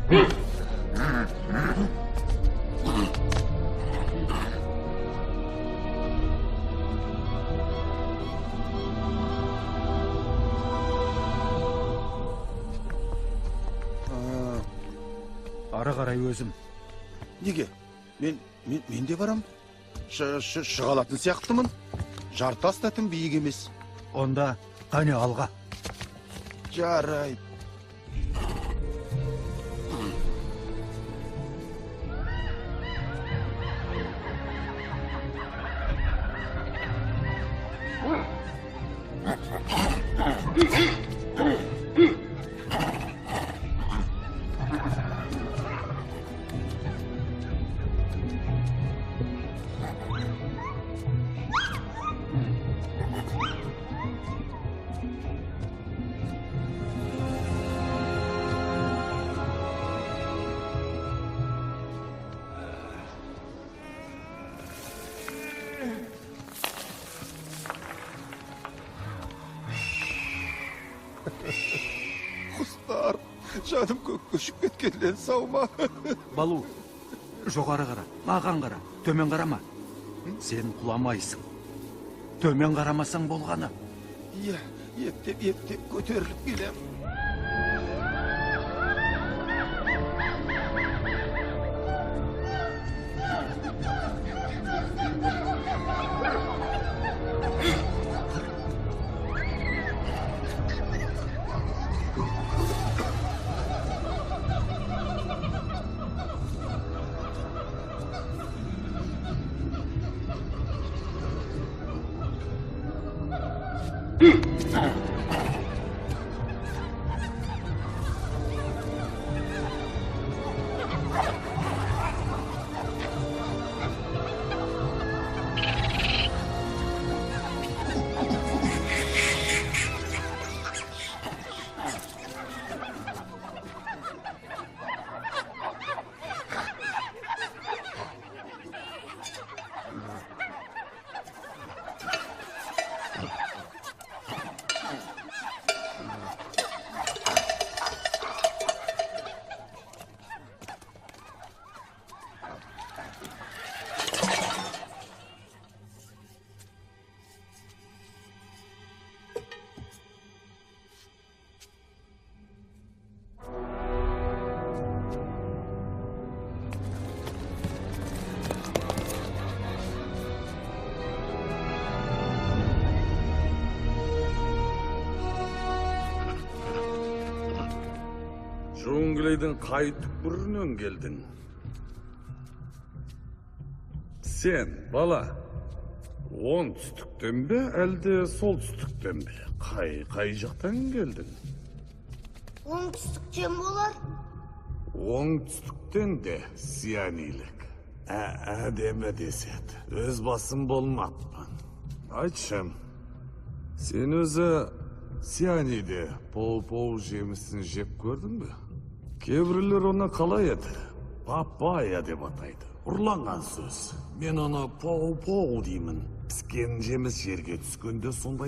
Ары қарай өзім. Неге? Мен де барам. Шыға алатын сияқтымын. Жартас тәтім биік емес. Онда қане алға. Жарайды. Құстар, жаным көкке ұшып кеткеннен сау ма? Балу, жоғары қара, маған қара, төмен қарама. Сен құламайсың. Төмен қарамасаң болғаны. Иә, ептеп көтеріліп келем. Джунглейдің қай түкпірінен келдің? Сен, бала, оңтүстіктен бе, әлде солтүстіктен бе? Қай жақтан келдің? Оңтүстіктен болар. Оңтүстіктен де сиянилік. Әдемі деседі, өз басым болмаппын. Айтшым, сен өзі сияниде пау-пау жемісін жеп көрдің бе? Кейбіреулер оны қалай еді? Папайя деп атайды. Ұрланған сөз. Мен оны пау-пау деймін. Піскен жеміс жерге түскенде сондай